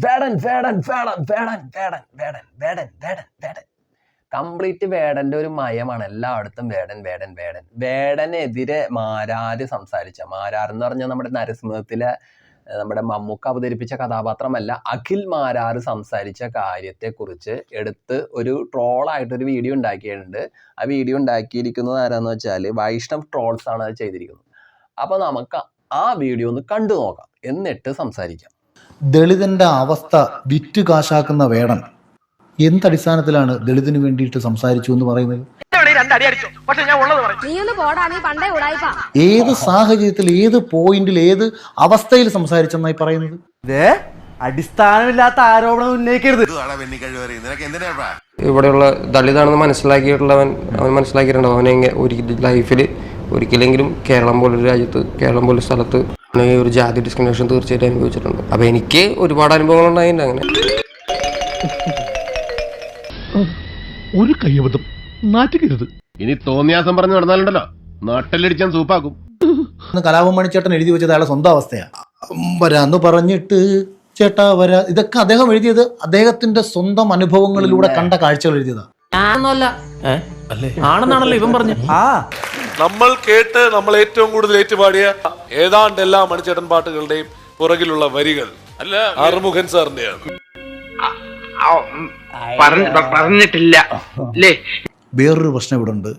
വേടൻ വേടൻ വേടൻ വേടൻ വേടൻ വേടൻ വേടൻ വേടൻ വേടൻ complete വേടന്റെ ഒരു മയമാണ്. എല്ലായിടത്തും വേടൻ വേടൻ വേടൻ. വേടനെതിരെ മാരാര് സംസാരിച്ച, മാരാർ എന്ന് പറഞ്ഞാൽ നമ്മുടെ നരസിംഹത്തിലെ നമ്മുടെ മമ്മൂക്ക അവതരിപ്പിച്ച കഥാപാത്രമല്ല, അഖിൽ മാരാർ സംസാരിച്ച കാര്യത്തെക്കുറിച്ച് എടുത്ത് ഒരു ട്രോളായിട്ടൊരു വീഡിയോ ഉണ്ടാക്കിയിട്ടുണ്ട്. ആ വീഡിയോ ഉണ്ടാക്കിയിരിക്കുന്നത് ആരാന്ന് വെച്ചാൽ വൈഷ്ണവ് ട്രോൾസ് ആണ് അത് ചെയ്തിരിക്കുന്നത്. അപ്പൊ നമുക്ക് ആ വീഡിയോ ഒന്ന് കണ്ടു നോക്കാം, എന്നിട്ട് സംസാരിക്കാം. ദളിതന്റെ അവസ്ഥ വിറ്റ് കാശാക്കുന്ന വേടൻ എന്തടിസ്ഥാനത്തിലാണ് ദളിതിന് വേണ്ടിയിട്ട് സംസാരിച്ചു എന്ന് പറയുന്നത്? ഏത് സാഹചര്യത്തിൽ, ഏത് പോയിന്റിൽ, ഏത് അവസ്ഥയിൽ സംസാരിച്ചെന്നായി പറയുന്നത്? അടിസ്ഥാനമില്ലാത്ത ആരോപണം ഉന്നയിക്കരുത്. ഇവിടെയുള്ള ദളിതാണെന്ന് മനസ്സിലാക്കിയിട്ടുള്ളവൻ, അവൻ മനസ്സിലാക്കിയിട്ടുണ്ടാവും അവനെ ലൈഫിൽ ഒരിക്കലെങ്കിലും കേരളം പോലൊരു രാജ്യത്ത്, കേരളം പോലൊരു സ്ഥലത്ത് ഒരു ജാതി ഡിസ്ക്രിമിനേഷൻ തീർച്ചയായിട്ടും അനുഭവിച്ചിട്ടുണ്ട്. അപ്പൊ എനിക്ക് ഒരുപാട് അനുഭവങ്ങൾ ഉണ്ടായിട്ടുണ്ട്. അങ്ങനെ ഒരു കയ്യബദ്ധം നാറ്റുകരുത്. ഇനി തോന്നിയാസം പറഞ്ഞു നടന്നാലുണ്ടല്ലോ നാട്ടിലടിച്ചാൻ സൂപ്പാക്കും. കലാപം മണിച്ചേട്ടൻ എഴുതി വെച്ചത് അയാളെ സ്വന്തം അവസ്ഥയാണ്. വരാന്ന് പറഞ്ഞിട്ട് ചേട്ടാ വരാ, ഇതൊക്കെ അദ്ദേഹം എഴുതിയത് അദ്ദേഹത്തിന്റെ സ്വന്തം അനുഭവങ്ങളിലൂടെ കണ്ട കാഴ്ചകൾ എഴുതിയതാണ്. ആണെന്നാണല്ലോ ഇവൻ പറഞ്ഞു. നമ്മൾ കേട്ട് നമ്മൾ ഏറ്റവും കൂടുതൽ ഏറ്റുപാടിയ ഏതാണ്ട് എല്ലാ മണിച്ചേട്ടൻ പാട്ടുകളുടെയും പുറകിലുള്ള വരികൾ അല്ല ആറുമുഖൻ സാറിന്റെയാണ്. പറഞ്ഞിട്ടില്ല. വേറൊരു പ്രശ്നം ഇവിടെ ഉണ്ട്.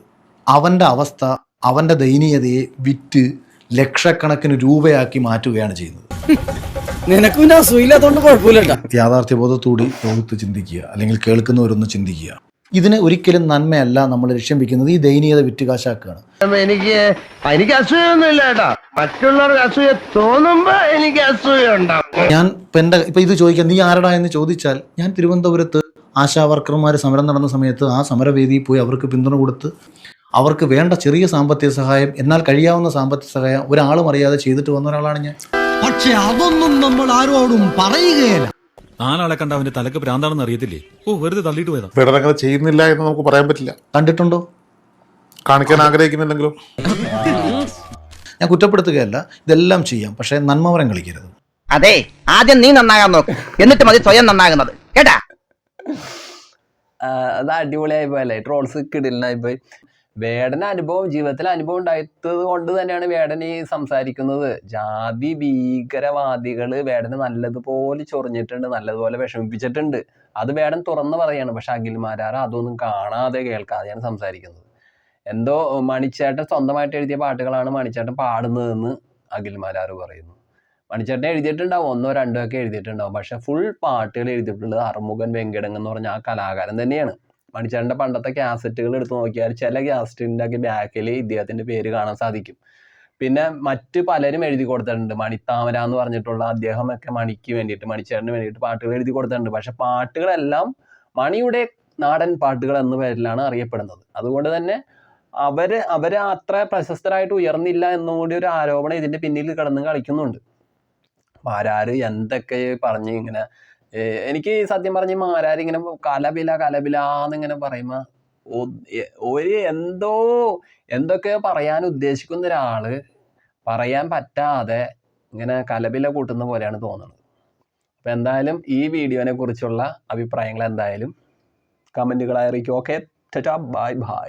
അവന്റെ അവസ്ഥ, അവന്റെ ദയനീയതയെ വിറ്റ് ലക്ഷക്കണക്കിന് രൂപയാക്കി മാറ്റുകയാണ് ചെയ്യുന്നത്. നിനക്കും സുഖമില്ലാത്തോണ്ട് കുഴപ്പമില്ല. യാഥാർത്ഥ്യബോധത്തോടെ ലോകത്ത് ചിന്തിക്കുക, അല്ലെങ്കിൽ കേൾക്കുന്നവരൊന്ന് ചിന്തിക്കുക. ഇതിന് ഒരിക്കലും നന്മയല്ല നമ്മൾ ലക്ഷ്യം വെക്കുന്നത്. ഈ ദയനീയത വിറ്റുകാശാക്കുകയാണ്. എനിക്ക് അസൂയൊന്നുമില്ല കേട്ടോ. മറ്റുള്ളവർക്ക് അസൂയ തോന്നുമ്പോ എനിക്ക് അസൂയ ഉണ്ടാവും. ഞാൻ ഇപ്പൊ ഇത് ചോദിക്കാം, നീ ആരടാ എന്ന് ചോദിച്ചാൽ, ഞാൻ തിരുവനന്തപുരത്ത് ആശാ വർക്കർമാർ സമരം നടന്ന സമയത്ത് ആ സമരവേദിയിൽ പോയി അവർക്ക് പിന്തുണ കൊടുത്ത് അവർക്ക് വേണ്ട ചെറിയ സാമ്പത്തിക സഹായം, എന്നാൽ കഴിയാവുന്ന സാമ്പത്തിക സഹായം ഒരാളും അറിയാതെ ചെയ്തിട്ട് വന്ന ഒരാളാണ് ഞാൻ. പക്ഷെ അതൊന്നും നമ്മൾ ആരോടും പറയുകയില്ല. നാലാളെ കണ്ട അവന്റെ തലക്ക് ഭ്രാന്താണെന്ന് അറിയത്തില്ലേ? വെറുതെ തള്ളിയിട്ട് പോയതാ. വേടനങ്ങനെ ചെയ്യുന്നില്ല എന്ന് നമുക്ക് പറയാൻ പറ്റില്ല. കണ്ടിട്ടുണ്ടോ? കാണിക്കാൻ ആഗ്രഹിക്കുന്നുണ്ടെങ്കിലും ഞാൻ കുറ്റപ്പെടുത്തുകയല്ല, ഇതെല്ലാം ചെയ്യാം, പക്ഷെ നന്മവരം കളിക്കരുത്. അതെ, ആദ്യം നീ നന്നാകാൻ നോക്ക്, എന്നിട്ട് മതി സ്വയം നന്നാകുന്നത്, കേട്ടാ. അത് അടിപൊളിയായി പോയല്ലേ, ട്രോൾസ് കിടിലനായി പോയി. വേടന് അനുഭവം, ജീവിതത്തിൽ അനുഭവം ഉണ്ടായത് കൊണ്ട് തന്നെയാണ് വേടൻ ഈ സംസാരിക്കുന്നത്. ജാതി ഭീകരവാദികള് വേടന് നല്ലതുപോലെ ചൊറിഞ്ഞിട്ടുണ്ട്, നല്ലതുപോലെ വിഷമിപ്പിച്ചിട്ടുണ്ട്. അത് വേടൻ തുറന്ന് പറയാണ്. പക്ഷെ അഖിൽമാരാർ അതൊന്നും കാണാതെ കേൾക്കാതെയാണ് സംസാരിക്കുന്നത്. എന്തോ മണിച്ചേട്ടൻ സ്വന്തമായിട്ട് എഴുതിയ പാട്ടുകളാണ് മണിച്ചേട്ടൻ പാടുന്നതെന്ന് അഖിൽമാരാർ പറയുന്നു. മണിച്ചേട്ടൻ എഴുതിയിട്ടുണ്ടാവും, 1 or 2 ഒക്കെ എഴുതിയിട്ടുണ്ടാവും. പക്ഷെ ഫുൾ പാട്ടുകൾ എഴുതിയിട്ടുള്ളത് അറുമുഖൻ വെങ്കടങ്ങ് എന്ന് പറഞ്ഞ ആ കലാകാരൻ തന്നെയാണ്. മണിച്ചേട്ടൻ്റെ പണ്ടത്തെ ക്യാസറ്റുകൾ എടുത്ത് നോക്കിയാൽ ചില ക്യാസറ്റിൻ്റെ ഒക്കെ ബാക്കിൽ ഇദ്ദേഹത്തിൻ്റെ പേര് കാണാൻ സാധിക്കും. പിന്നെ മറ്റ് പലരും എഴുതി കൊടുത്തിട്ടുണ്ട്. മണിത്താമര എന്ന് പറഞ്ഞിട്ടുള്ള അദ്ദേഹമൊക്കെ മണിക്ക് വേണ്ടിയിട്ട്, മണിച്ചേട്ടന് വേണ്ടിയിട്ട് പാട്ടുകൾ എഴുതി കൊടുത്തിട്ടുണ്ട്. പക്ഷെ പാട്ടുകളെല്ലാം മണിയുടെ നാടൻ പാട്ടുകൾ എന്ന പേരിലാണ് അറിയപ്പെടുന്നത്. അതുകൊണ്ട് തന്നെ അവര് അത്ര പ്രശസ്തരായിട്ട് ഉയർന്നില്ല എന്നും കൂടി ഒരു ആരോപണം ഇതിൻ്റെ പിന്നിൽ കിടന്ന് കളിക്കുന്നുണ്ട്. മാരാര് എന്തൊക്കെ പറഞ്ഞ് ഇങ്ങനെ, എനിക്ക് സത്യം പറഞ്ഞ് മാരാര് ഇങ്ങനെ കലബിലാന്നിങ്ങനെ പറയുമ്പോ എന്തൊക്കെയോ പറയാൻ ഉദ്ദേശിക്കുന്ന ഒരാള് പറയാൻ പറ്റാതെ ഇങ്ങനെ കലബില കൂട്ടുന്ന പോലെയാണ് തോന്നുന്നത്. അപ്പൊ എന്തായാലും ഈ വീഡിയോനെ കുറിച്ചുള്ള അഭിപ്രായങ്ങൾ എന്തായാലും കമന്റുകളായി അറിയിക്കും. Okay, bye bye.